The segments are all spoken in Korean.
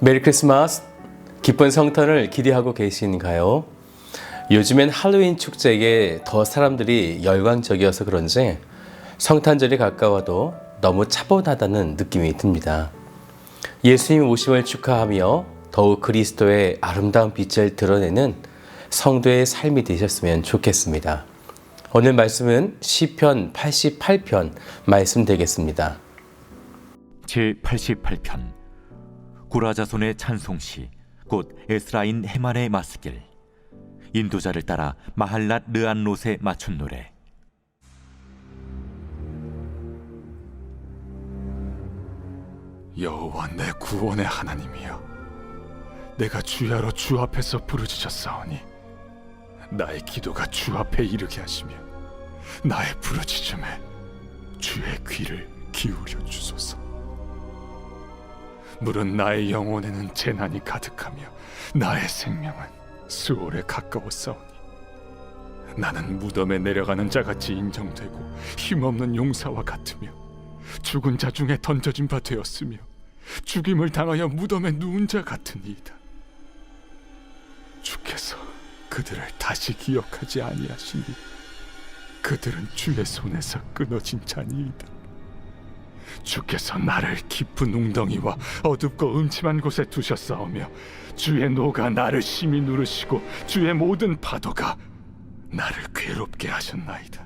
메리 크리스마스! 기쁜 성탄을 기대하고 계신가요? 요즘엔 할로윈 축제에 더 사람들이 열광적이어서 그런지 성탄절이 가까워도 너무 차분하다는 느낌이 듭니다. 예수님 오심을 축하하며 더욱 그리스도의 아름다운 빛을 드러내는 성도의 삶이 되셨으면 좋겠습니다. 오늘 말씀은 시편 88편 말씀 되겠습니다. 제88편 고라 자손의 찬송시 곧 에스라인 헤만의 마스길. 인도자를 따라 마할랏 르안롯에 맞춘 노래. 여호와 내 구원의 하나님이여, 내가 주야로 주 앞에서 부르짖었사오니 나의 기도가 주 앞에 이르게 하시며 나의 부르짖음에 주의 귀를 기울여 주소서. 물은 나의 영혼에는 재난이 가득하며 나의 생명은 수월에 가까웠사오니 나는 무덤에 내려가는 자같이 인정되고 힘없는 용사와 같으며 죽은 자 중에 던져진 바 되었으며 죽임을 당하여 무덤에 누운 자 같으니이다. 주께서 그들을 다시 기억하지 아니하시니 그들은 주의 손에서 끊어진 자니이다. 주께서 나를 깊은 웅덩이와 어둡고 음침한 곳에 두셨사오며 주의 노가 나를 심히 누르시고 주의 모든 파도가 나를 괴롭게 하셨나이다.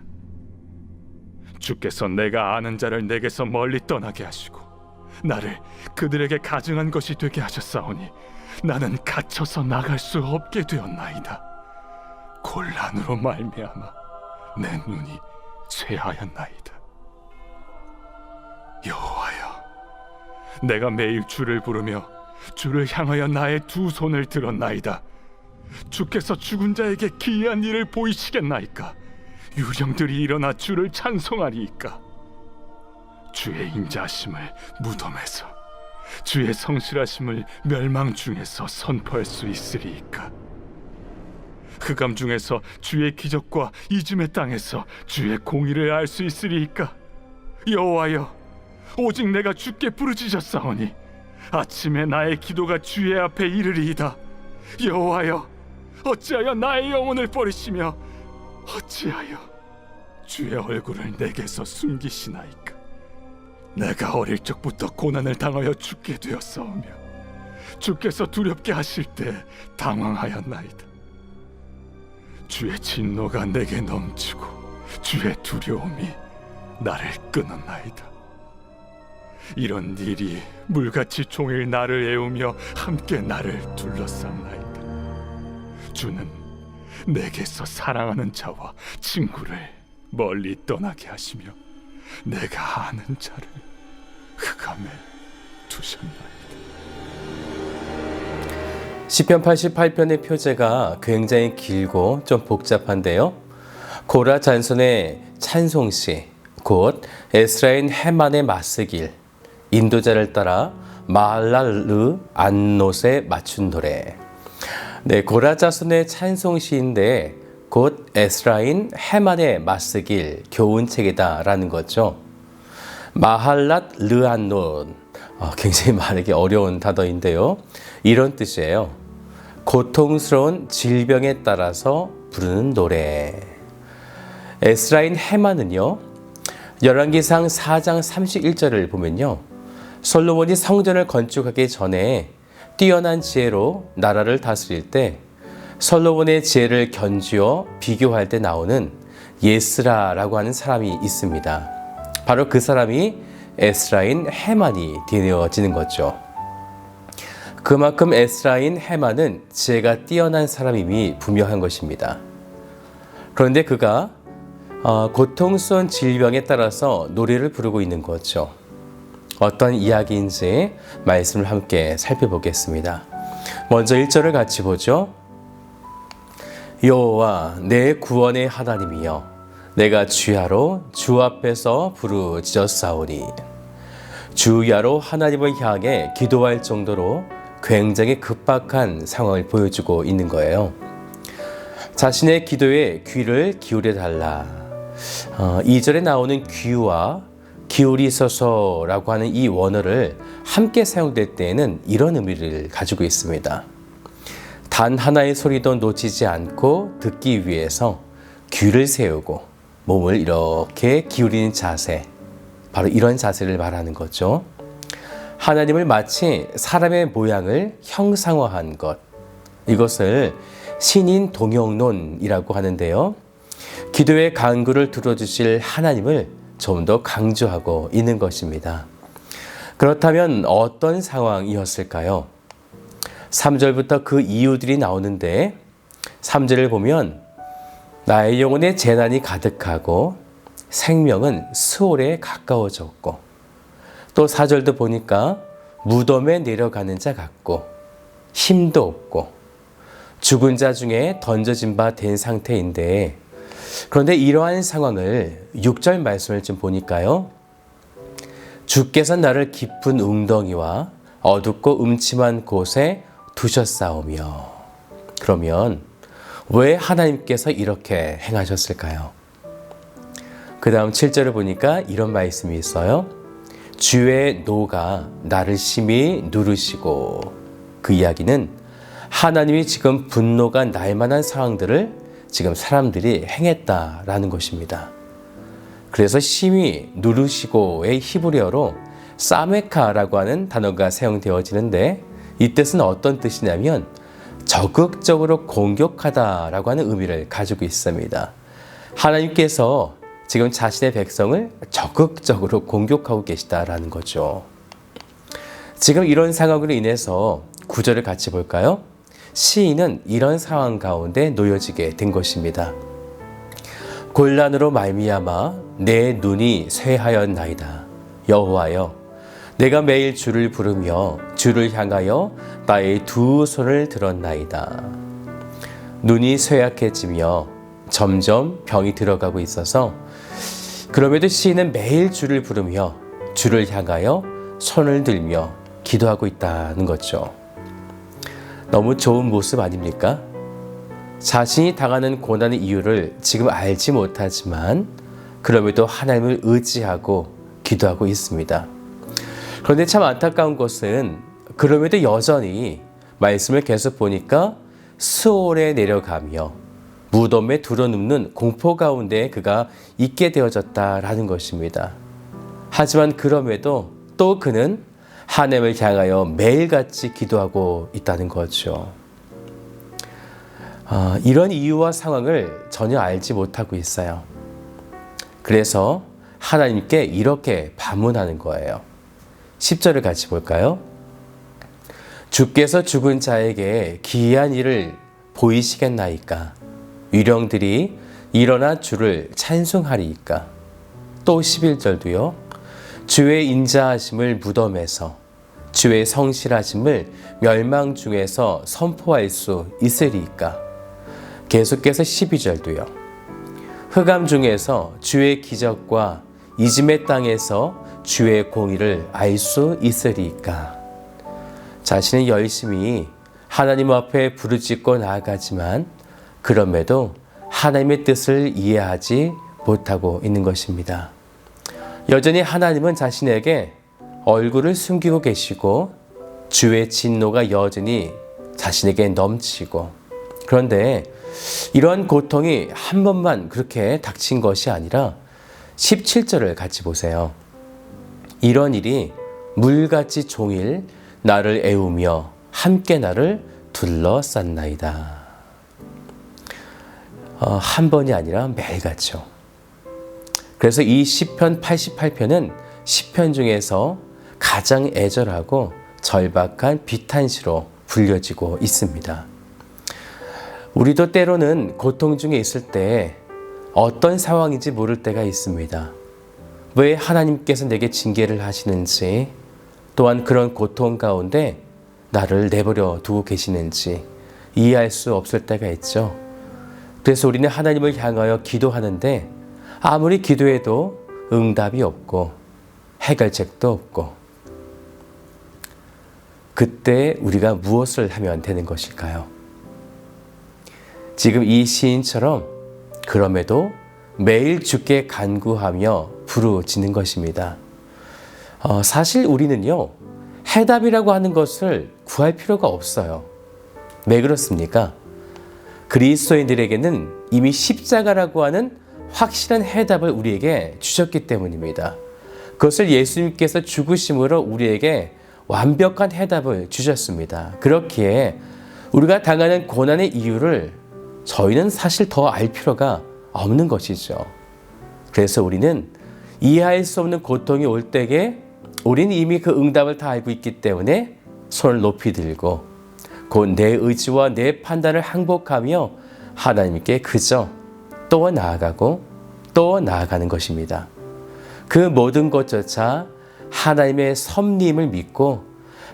주께서 내가 아는 자를 내게서 멀리 떠나게 하시고 나를 그들에게 가증한 것이 되게 하셨사오니 나는 갇혀서 나갈 수 없게 되었나이다. 곤란으로 말미암아 내 눈이 쇠하였나이다. 여호와여, 내가 매일 주를 부르며 주를 향하여 나의 두 손을 들었나이다. 주께서 죽은 자에게 기이한 일을 보이시겠나이까? 유령들이 일어나 주를 찬송하리이까? 주의 인자하심을 무덤에서, 주의 성실하심을 멸망 중에서 선포할 수 있으리이까? 흑암 중에서 주의 기적과 이즘의 땅에서 주의 공의를 알 수 있으리이까? 여호와여, 오직 내가 주께 부르짖었사오니 아침에 나의 기도가 주의 앞에 이르리이다. 여호와여, 어찌하여 나의 영혼을 버리시며 어찌하여 주의 얼굴을 내게서 숨기시나이까? 내가 어릴 적부터 고난을 당하여 죽게 되었사오며 주께서 두렵게 하실 때 당황하였나이다. 주의 진노가 내게 넘치고 주의 두려움이 나를 끊었나이다. 이런 일이 물같이 종일 나를 애우며 함께 나를 둘러쌌나이다. 주는 내게서 사랑하는 자와 친구를 멀리 떠나게 하시며 내가 아는 자를 흑암에 두셨나이다. 시편 88편의 표제가 굉장히 길고 좀 복잡한데요. 고라 잔손의 찬송시 곧 에스라인 헤만의 맞서길, 인도자를 따라 마할랏 르안롯에 맞춘 노래. 고라 자손의 찬송시인데 곧 에스라인 헤만의 맞서길 교훈책이다라는 거죠. 마할랏 르안롯, 굉장히 말하기 어려운 단어인데요. 이런 뜻이에요. 고통스러운 질병에 따라서 부르는 노래. 에스라인 헤만은요, 열왕기상 4장 31절을 보면요, 솔로몬이 성전을 건축하기 전에 뛰어난 지혜로 나라를 다스릴 때 솔로몬의 지혜를 견주어 비교할 때 나오는 예스라라고 하는 사람이 있습니다. 바로 그 사람이 에스라인 헤만이 되어지는 거죠. 그만큼 에스라인 헤만은 지혜가 뛰어난 사람임이 분명한 것입니다. 그런데 그가 고통스러운 질병에 따라서 노래를 부르고 있는 거죠. 어떤 이야기인지 말씀을 함께 살펴보겠습니다. 먼저 1절을 같이 보죠. 여호와 내 구원의 하나님이여, 내가 주야로 주 앞에서 부르짖었사오니. 주야로 하나님을 향해 기도할 정도로 굉장히 급박한 상황을 보여주고 있는 거예요. 자신의 기도에 귀를 기울여 달라. 2절에 나오는 귀와 기울이소서라고 하는 이 원어를 함께 사용될 때에는 이런 의미를 가지고 있습니다. 단 하나의 소리도 놓치지 않고 듣기 위해서 귀를 세우고 몸을 이렇게 기울이는 자세, 바로 이런 자세를 말하는 거죠. 하나님을 마치 사람의 모양을 형상화한 것, 이것을 신인 동형론이라고 하는데요. 기도의 간구를 들어주실 하나님을 좀 더 강조하고 있는 것입니다. 그렇다면 어떤 상황이었을까요? 3절부터 그 이유들이 나오는데 3절을 보면 나의 영혼에 재난이 가득하고 생명은 수월에 가까워졌고, 또 4절도 보니까 무덤에 내려가는 자 같고 힘도 없고 죽은 자 중에 던져진 바 된 상태인데, 그런데 이러한 상황을 6절 말씀을 좀 보니까요. 주께서 나를 깊은 웅덩이와 어둡고 음침한 곳에 두셨사오며. 그러면 왜 하나님께서 이렇게 행하셨을까요? 그 다음 7절을 보니까 이런 말씀이 있어요. 주의 노가 나를 심히 누르시고. 그 이야기는 하나님이 지금 분노가 날 만한 상황들을 지금 사람들이 행했다라는 것입니다. 그래서 심히 누르시고의 히브리어로 사메카라고 하는 단어가 사용되어지는데, 이 뜻은 어떤 뜻이냐면 적극적으로 공격하다라고 하는 의미를 가지고 있습니다. 하나님께서 지금 자신의 백성을 적극적으로 공격하고 계시다라는 거죠. 지금 이런 상황으로 인해서 구절을 같이 볼까요? 시인은 이런 상황 가운데 놓여지게 된 것입니다. 곤란으로 말미암아 내 눈이 쇠하였나이다. 여호와여, 내가 매일 주를 부르며 주를 향하여 나의 두 손을 들었나이다. 눈이 쇠약해지며 점점 병이 들어가고 있어서, 그럼에도 시인은 매일 주를 부르며 주를 향하여 손을 들며 기도하고 있다는 거죠. 너무 좋은 모습 아닙니까? 자신이 당하는 고난의 이유를 지금 알지 못하지만 그럼에도 하나님을 의지하고 기도하고 있습니다. 그런데 참 안타까운 것은 그럼에도 여전히 말씀을 계속 보니까 수월에 내려가며 무덤에 두려눕는 공포 가운데 그가 있게 되어졌다라는 것입니다. 하지만 그럼에도 또 그는 하나님을 향하여 매일같이 기도하고 있다는 거죠. 이런 이유와 상황을 전혀 알지 못하고 있어요. 그래서 하나님께 이렇게 반문하는 거예요. 10절을 같이 볼까요? 주께서 죽은 자에게 기이한 일을 보이시겠나이까? 유령들이 일어나 주를 찬송하리이까? 또 11절도요. 주의 인자하심을 무덤에서, 주의 성실하심을 멸망 중에서 선포할 수 있으리이까? 계속해서 12절도요. 흑암 중에서 주의 기적과 이짐의 땅에서 주의 공의를 알 수 있으리이까? 자신은 열심히 하나님 앞에 부르짖고 나아가지만 그럼에도 하나님의 뜻을 이해하지 못하고 있는 것입니다. 여전히 하나님은 자신에게 얼굴을 숨기고 계시고 주의 진노가 여전히 자신에게 넘치고, 그런데 이러한 고통이 한 번만 그렇게 닥친 것이 아니라 17절을 같이 보세요. 이런 일이 물같이 종일 나를 애우며 함께 나를 둘러쌌나이다. 한 번이 아니라 매일같이요. 그래서 이 시편 88편은 시편 중에서 가장 애절하고 절박한 비탄시로 불려지고 있습니다. 우리도 때로는 고통 중에 있을 때 어떤 상황인지 모를 때가 있습니다. 왜 하나님께서 내게 징계를 하시는지, 또한 그런 고통 가운데 나를 내버려 두고 계시는지 이해할 수 없을 때가 있죠. 그래서 우리는 하나님을 향하여 기도하는데 아무리 기도해도 응답이 없고 해결책도 없고, 그때 우리가 무엇을 하면 되는 것일까요? 지금 이 시인처럼 그럼에도 매일 주께 간구하며 부르짖는 것입니다. 사실 우리는요, 해답이라고 하는 것을 구할 필요가 없어요. 왜 그렇습니까? 그리스도인들에게는 이미 십자가라고 하는 확실한 해답을 우리에게 주셨기 때문입니다. 그것을 예수님께서 죽으심으로 우리에게 완벽한 해답을 주셨습니다. 그렇기에 우리가 당하는 고난의 이유를 저희는 사실 더 알 필요가 없는 것이죠. 그래서 우리는 이해할 수 없는 고통이 올 때에 우리는 이미 그 응답을 다 알고 있기 때문에 손을 높이 들고 곧 내 의지와 내 판단을 항복하며 하나님께 그저 또 나아가고 또 나아가는 것입니다. 그 모든 것조차 하나님의 섭리임을 믿고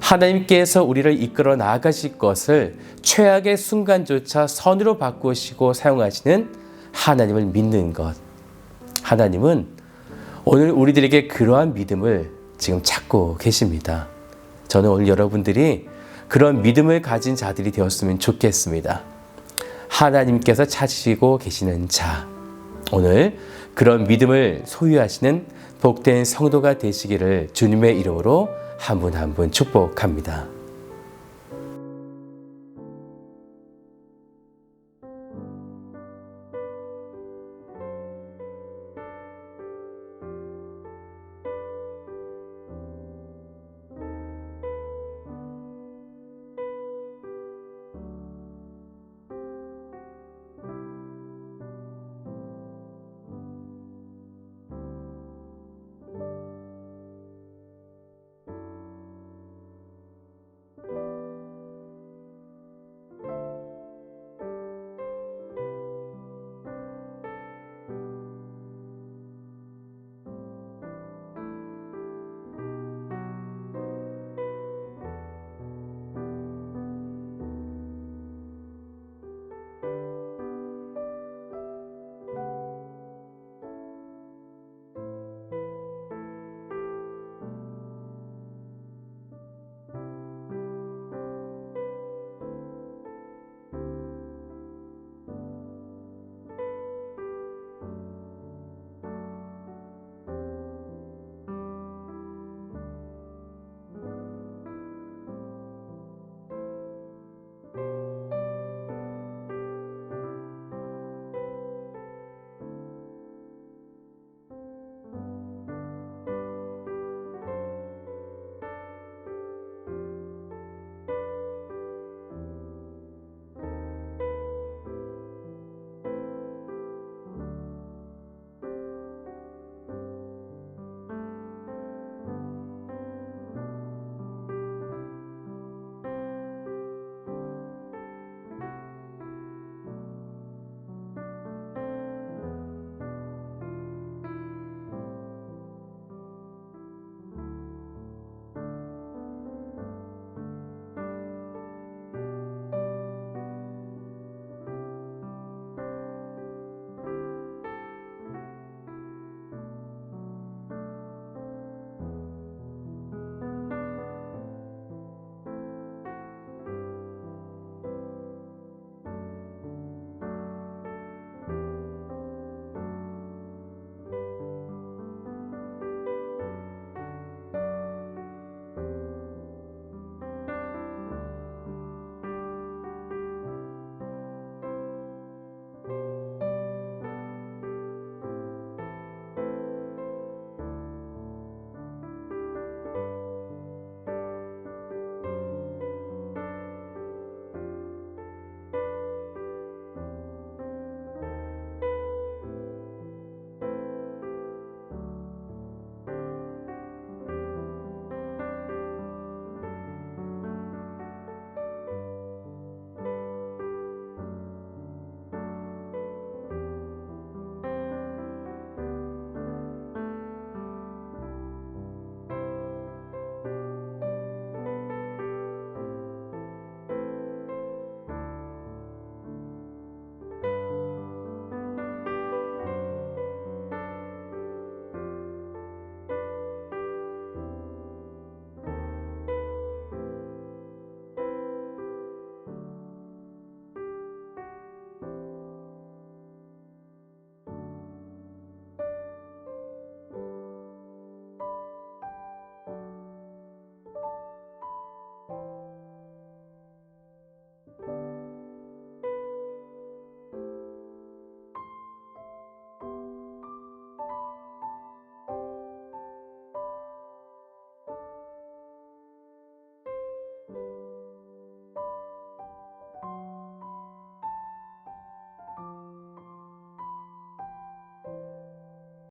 하나님께서 우리를 이끌어 나아가실 것을 최악의 순간조차 선으로 바꾸시고 사용하시는 하나님을 믿는 것. 하나님은 오늘 우리들에게 그러한 믿음을 지금 찾고 계십니다. 저는 오늘 여러분들이 그런 믿음을 가진 자들이 되었으면 좋겠습니다. 하나님께서 찾으시고 계시는 자, 오늘 그런 믿음을 소유하시는 복된 성도가 되시기를 주님의 이름으로 한 분 한 분 축복합니다.